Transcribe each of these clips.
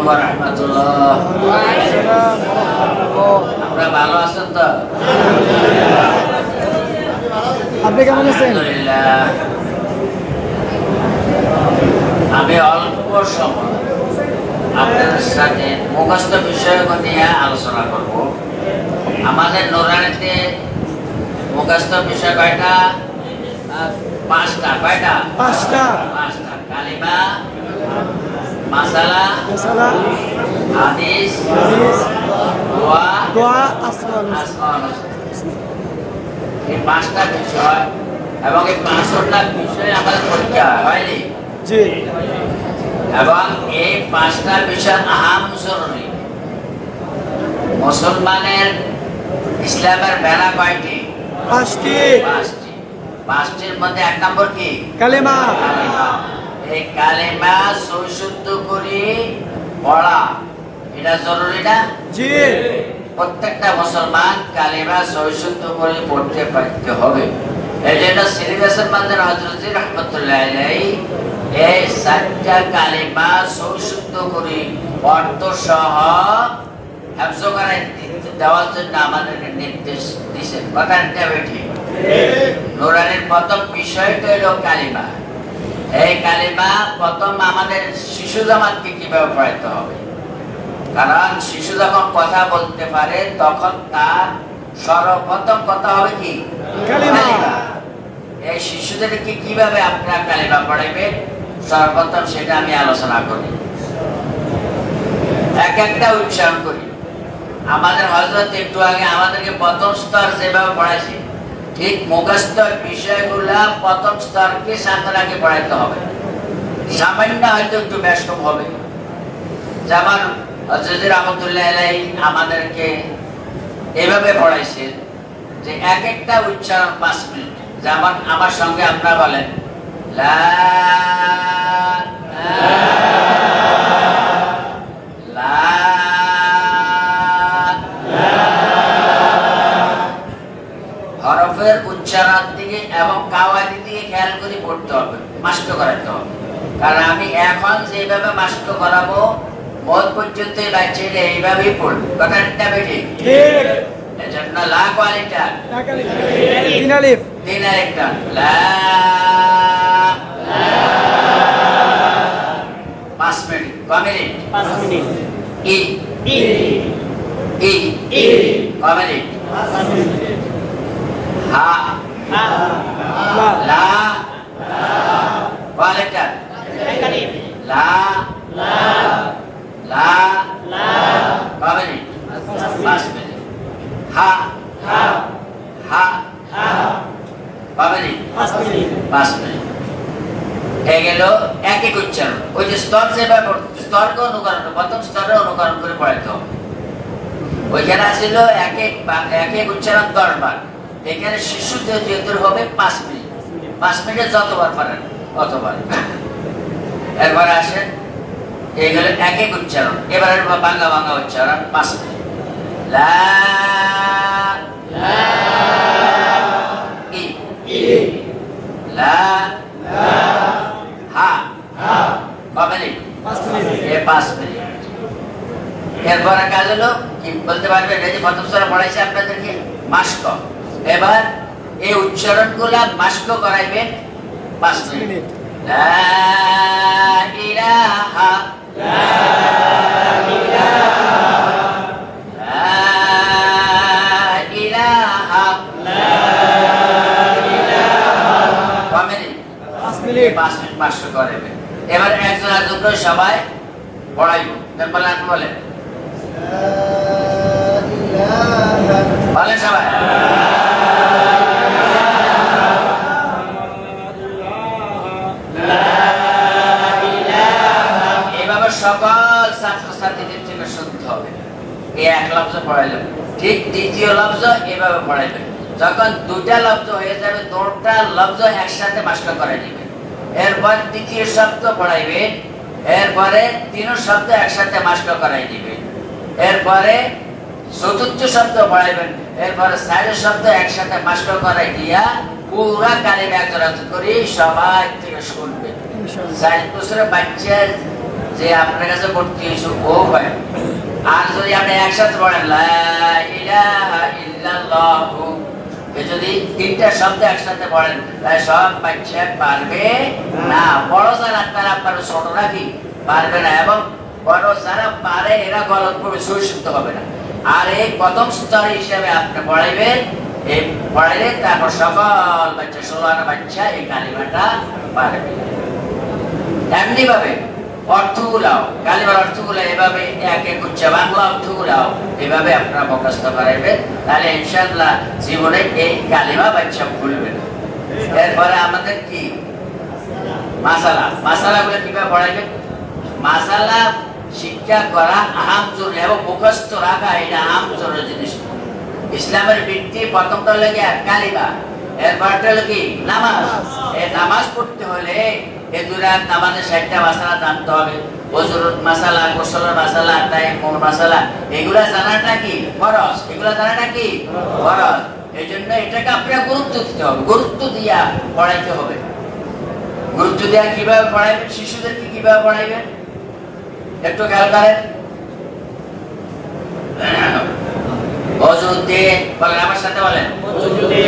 ওয়া রাহমাতুল্লাহ। আপনারা ভালো আছেন তো? আপনি কেমন আছেন? আলহামদুলিল্লাহ। আমি অল্প সময় আপনাদের সাথে মুখস্থ বিষয়গুলো নিয়ে আলোচনা করব। আমাদের নুরানীতে মুখস্থ বিষয় কয়টা? পাঁচটা। কয়টা? পাঁচটা। কালিমা, মাসালা, হাদিস, দোয়া, আসমাউল হুসনা। এই পাঁচটা বিষয় এবং এই পাঁচটা বিষয় আমাদের পরীক্ষা হয়নি। জি। এবং এই পাঁচটা বিষয় আহাম জরুরি। মুসলমানের ইসলামের বেলা কয়টি? পাঁচটি। পাঁচটির মধ্যে এক নম্বর কি? কালেমা। এই কালেমা সৈশুদ্ধ করে পড়া, এটা জরুরি না? জি। প্রত্যেকটা মুসলমান কালেমা সৈশুদ্ধ করে পড়তে পারতে হবে। এই জন্য সিলেবাসের মধ্যে হযরত রাহমাতুল্লাহ আলাইহি এই সাতটা কালেমা সৈশুদ্ধ করে অর্থ সহ হেফজ করে দেওয়ার জন্য আমাদেরকে নির্দেশ দিয়েছেন। কথাটা ঠিক। নুরানির প্রথম বিষয়টা হলো কালিমা। এই কালিমা প্রথম আমাদের শিশু জামাতকে কিভাবে পড়াইতে হবে, কারণ শিশু যখন কথা বলতে পারে তখন তার সর্বপ্রথম কথা হবে কি? কালিমা। এই শিশুদেরকে কিভাবে আপনারা কালিমা পড়াইবেন সর্বপ্রথম সেটা আমি আলোচনা করি, এক একটা উচ্চারণ করি। আমাদের হযরত একটু আগে আমাদেরকে প্রথম স্তর যেভাবে পড়াইছে, ঠিক মুখস্থ বিষয়গুলা প্রথম স্তরকে সামনে আগে পড়াইতে হবে। সামান্য হয়তো একটু ব্যস্ত হবে, যেমন হযরত রাহমাতুল্লাহ আলাইহি আমাদেরকে এভাবে পড়াইছে যে এক একটা উচ্চারণ 5 মিনিট। যেমন আমার সঙ্গে আপনারা বলেন লা হরফের উচ্চারণ দিকে এবং কাওয়াইদের দিকে খেয়াল করে পড়তে হবে, মাস্ট করাতে হবে। কারণ আমি এখন যেভাবে মাস্ট করাবো মত পর্যন্ত বাচ্চারা এইভাবেই পড়বে। কথাটা বেঠিক? ঠিক। এজন্য লা কোয়ালিটা তিন আলিফ। তিন আরেকটা লা 5 মিনিট। কয় মিনিট? 5 মিনিট। ই ই ই ই কয় মিনিট? 5 মিনিট। হা লা। লা কোয়ালিটা লা লা কয় মিনিট? 5 মিনিট। হা হা কয় মিনিট? 5 মিনিট। 5 মিনিট। এই গেল এক এক উচ্চারণ। ওই যে স্তর যেভাবে স্তরকে অনুকরণ, প্রথম স্তরে অনুকরণ করে পড়াইতে হবে। ওইখানে আসছিল এক এক উচ্চারণ 10 বার। এখানে শিশুদের যেহেতু হবে 5 মিনিট। 5 মিনিটে যতবার পারেন ততবার। এরপরে আসেন এইগুলো এক এক উচ্চারণ। এবারে বাংলা বাংলা উচ্চারণ 5 মিনিট। লা ই লা হা কয় মিনিট? 5 মিনিট। 5 মিনিট। এরপরে কাজ হলো কি বলতে পারবেন? এই যে প্রথম স্তরে পড়াইছে আপনাদেরকে মাস্ক। এবার এই উচ্চারণগুলা মাস্ক করাইবেন 5 মিনিট। লা ইলাহা লা ইলাহা লা ইলাহা লা ইলাহা কয় মিনিট? 5 মিনিট। 5 মিনিট মাস্ক করাইবেন। এবার একজন একজন করে সবাই পড়াইব। বলেন আপনি বলেন বলেন সবাই এইভাবে সকল ছাত্রছাত্রীদের থেকে শুনতে হবে। এই এক লফজ পড়াইলেন, ঠিক দ্বিতীয় লফজ এভাবে পড়াইবেন। যখন দুটা লফজ হয়ে যাবে দুটা লফজ একসাথে মাস্ক করাই দিবেন। এরপর তৃতীয় শব্দ পড়াইবেন, এরপরে তিন শব্দ একসাথে মাস্ক করাই দিবেন। এরপরে চতুর্থ শব্দ পড়াইবেন, এরপরে চার শব্দ একসাথে মাস্ক করাই দিয়া পুরা কালিমা একজোড়া করে সবাই থেকে শুনবেন। 4 বছরের বাচ্চা যে আপনার কাছে ভর্তি হয়েছে ও হয়। আর যদি আপনি একসাথে পড়েন লা ইলাহা ইল্লাল্লাহু, যদি তিনটা শব্দ একসাথে পড়েন তাহলে সব বাচ্চা পারবে না। বড় যারা তারা আপনার ছোট নাকি পারবে না, এবং বড় যারা পারে এরা গলত করে সুশুদ্ধ হবে না। আর এই প্রথম স্তর হিসেবে আপনি পড়াইবেন, এই পড়াইলে তারপর সকল বাচ্চা 16 বাচ্চা এই কালিমাটা পারবে। এমনি ভাবে অর্থগুলাও, কালিমার অর্থগুলো এভাবে এক এক উচ্চা বাংলা অর্থগুলাও এভাবে আপনারা মুখস্থ করাইবেন, তাহলে ইনশাআল্লাহ জীবনে এই কালিমা বাচ্চা ভুলবে না। এরপরে আমাদের কি মাসালা, মাসালাগুলো কিভাবে পড়াইবেন? মাসালা শিক্ষা করা আহাম জরুরি এবং মুখস্থ রাখা এটা আহাম জরুরি জিনিস। ইসলামের ভিত্তি প্রথমটা হলো কি কালিমা, এরপরটা হলো কি নামাজ। এই নামাজ পড়তে হলে এই দুই রাত নামাজের 60টা মাসালা জানতে হবে। ওযুর মাসালা, গোসলের মাসালা, তায়াম্মুম মাসালা, এগুলা জানাটা কি ফরজ, এগুলা জানাটা কি ফরজ। এই জন্য এটাকে আপনারা গুরুত্ব দিতে হবে, গুরুত্ব দিয়া পড়াইতে হবে। গুরুত্ব দিয়া কিভাবে পড়াইবেন? শিশুদেরকে কিভাবে পড়াইবেন একটু খেয়াল করেন। অজুতে বলেন, আমার সাথে বলেন, অজুতে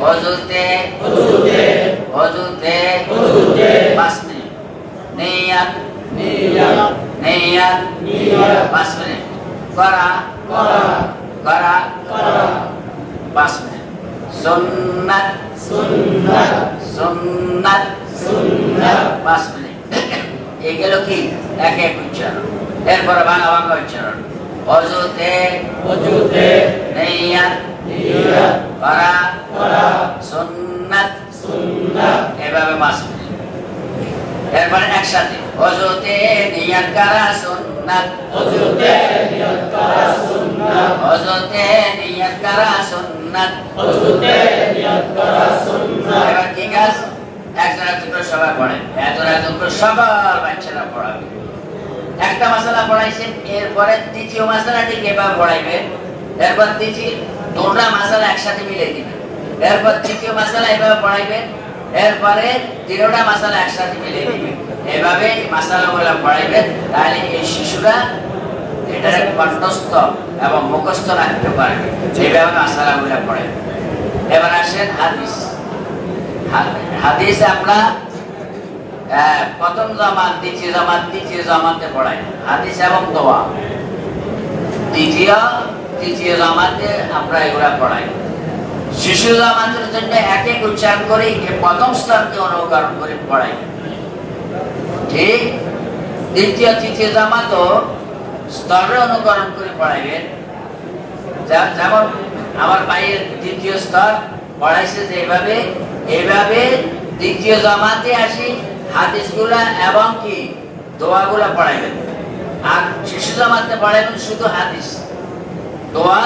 অজুতে অজুতে অজুতে অজুতে 5 মিনিট। নিয়াত নিয়াত নিয়াত নিয়াত 5 মিনিট। করা করা করা করা 5 মিনিট। সুন্নাত সুন্নাত সুন্নাত সুন্নাত 5 মিনিট। এগুলো কি এক এক উচ্চারণ, এরপরে বাংলা বাংলা উচ্চারণ। অজুতে অজুতে নিয়াত নিয়াত করা করা সুন্নাত সুন্নাত, এভাবে 5 মিনিট। এরপরে একসাথে অজুতে নিয়াত করা সুন্নাত, অজুতে নিয়াত করা সুন্নাত, অজুতে নিয়াত করা সুন্নাত, অজুতে নিয়াত করা সুন্নাত। এবার কি কাজ? একজন একজন করে সবাই পড়েন, একজন একজন করে সকল বাচ্চারা পড়াবে। একটা মাসালা পড়াইছেন, এরপরে দ্বিতীয় মাসালাটি এভাবে পড়াইবেন, এরপর দুটা মাসালা একসাথে মিলিয়ে দিবেন, এরপর তৃতীয় মাসালা এভাবে পড়াইবেন, এরপরে 3টা মাসালা একসাথে মিলিয়ে দিবেন। এভাবে মাসালাগুলো পড়াইবেন, তাহলে এই শিশুরা এটা কণ্ঠস্থ এবং মুখস্থ রাখতে পারবে। এইভাবে মাসালাগুলো পড়াইবেন। এবার আসেন হাদিস। হাদিস আমরা প্রথম জামাত, দ্বিতীয় জামাত, তৃতীয় জামাতে পড়াই হাদিস এবং দোয়া। তৃতীয় জামাতে আমরা এগুলা পড়াই। শিশু জামাতের জন্য এক এক উচ্চারণ করে প্রথম স্তরকে অনুকরণ করে পড়াই। ঠিক দ্বিতীয় তৃতীয় জামাতও স্তরে অনুকরণ করে পড়াইবেন। যেমন আমার ভাইয়ের দ্বিতীয় স্তর পড়াইছে যে এইভাবে দ্বিতীয় জামাতে আসি হাদিসগুলা এবং কি দোয়াগুলা পড়াইবেন। আর শিশু জামাতে পড়াইবেন শুধু হাদিস, দোয়া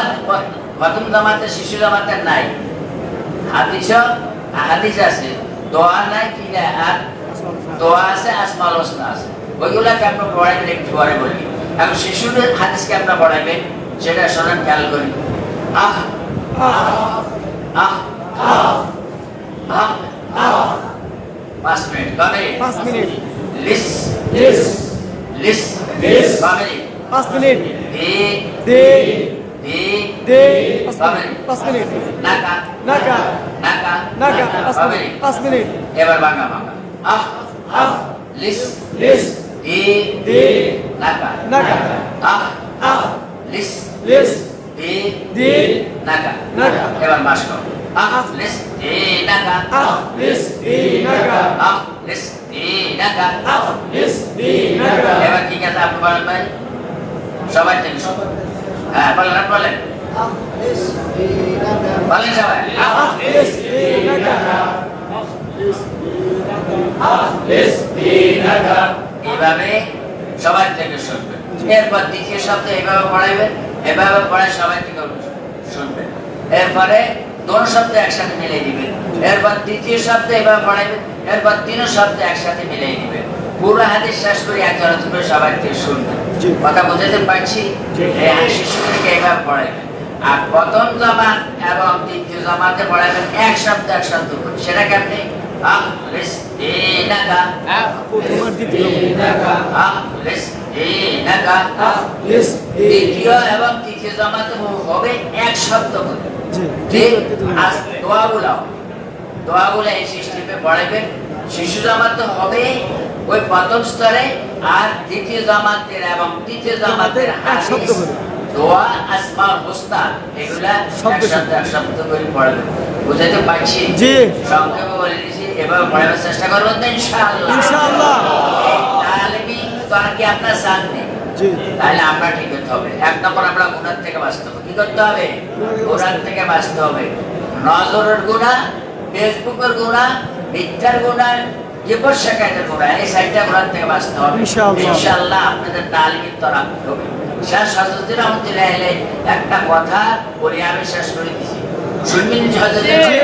প্রথম জামাতে শিশু জামাতে নাই। হাদিস আছে, দোয়া নাই, কি নাই, আর দোয়া আছে, আসমাউল হোসনা আছে, ওইগুলাকে আপনার পড়াইবেন। একটু পরে বলি। এখন শিশুদের হাদিসকে আপনার পড়াইবেন, সেটা শোনেন, খেয়াল করি। আহ আহ আহ আহ আহ 5 মিনিট। কবে? 5 মিনিট। লিস লিস লিস লিস 5 মিনিট। 5 মিনিট। দে দে দে দে 5 মিনিট। নাকা নাকা নাকা নাকা 5 মিনিট। এবার বাংলা বাংলা। আহ আহ লিস লিস দে দে নাকা নাকা আহ আহ লিস লিস দে দে নাকা নাকা। এবার মাস করো। أخلصناك أخلصناك أخلصناك। এবার কি কথা আপনি বলেন ভাই, সবাই থেকে হ্যাঁ বলেন, বলেন বলেন সবাই। এইভাবে সবাই থেকে শুনবেন। এরপর দ্বিতীয় শব্দ এইভাবে পড়াইবেন, এভাবে পড়ায় সবাই থেকে শুনবেন। এরপরে दोनों शब्द একসাথে মিলিয়ে দিবেন। এরপর তৃতীয় শব্দ এভাবে পড়াইবেন, এরপর 3 শব্দ একসাথে মিলিয়ে দিবেন। পুরো হাদিস শেষ করে একজন করে সবাই থেকে শুনবেন। কথা বুঝাতে পারছি? এই শিশুদেরকে এভাবে পড়াইবেন। আর প্রথম জামাত এবং তৃতীয় জামাতে পড়াইবেন এক শব্দ করে। সেটা কেমনি? আখলিস দীনাকা প্রথম আর দ্বিতীয় আখলিস দীনাকা ইস দ্বিতীয় এবং তৃতীয় জামাতে হবে এক শব্দ করে জি ঠিক আজ দোয়াগুলো এই সিস্টেমে পড়াবেন শিশু জামাতে হবে ওই প্রথম স্তরে আর দ্বিতীয় জামাতের এবং তৃতীয় জামাতের এক শব্দ হাদিস করে। দোয়া আসমাউল হুসনা এগুলা শব্দ এক শব্দ করে পড়াবেন বুঝাইতে পারছি জি। সংক্ষেপে বলে দিয়েছি এভাবে পড়াবার চেষ্টা করবেন তো ইনশাআল্লাহ ইনশাআল্লাহ তাহলেই তো আর কি আপনার সাথ নেই জি তাহলে আমরা ঠিক করতে হবে এক নম্বর আমরা গুণার থেকে বাঁচতে হবে কি করতে হবে গুণার থেকে বাঁচতে হবে নজরের গুণা ফেসবুকের গুণা মিথ্যার গুণা জীবন শেখাইতের গুণা এই সাইডটা গুণার থেকে বাঁচতে হবে ইনশাআল্লাহ। ইনশাআল্লাহ আপনাদের তালিমের তো রাখতে হবে শেষ হযরত রহমতুল্লাহ আলাইহি একটা কথা বলে আমি শেষ করে দিছি শুনবেন হযরত জি।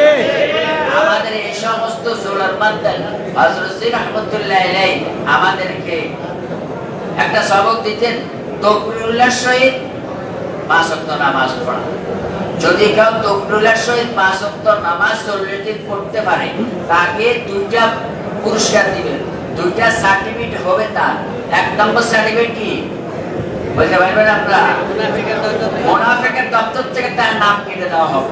আমাদের এই সমস্ত জোলার মাদ্দাল হযরত রহমতুল্লাহ আলাইহি আমাদেরকে একটা সবক দিতেন তকবীরুল্লাহর সহিত 5 ওয়াক্ত নামাজ পড়া যদি কেউ তকবীরুল্লাহর সহিত 5 ওয়াক্ত নামাজ চল্লিশ পড়তে পারে তাকে দুইটা পুরস্কার দিবেন দুইটা সার্টিফিকেট হবে তার এক নম্বর সার্টিফিকেট কি বলতে পারবেন আপনারা মুনাফিকের দপ্তর থেকে তার নাম কেটে দেওয়া হবে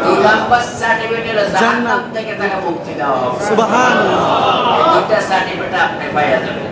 দুই নম্বর সার্টিফিকেট হলো জান্নাত থেকে তাকে মুক্তি দেওয়া হবে সুবহানাল্লাহ এই দুইটা সার্টিফিকেট আপনি পাইয়া যাবেন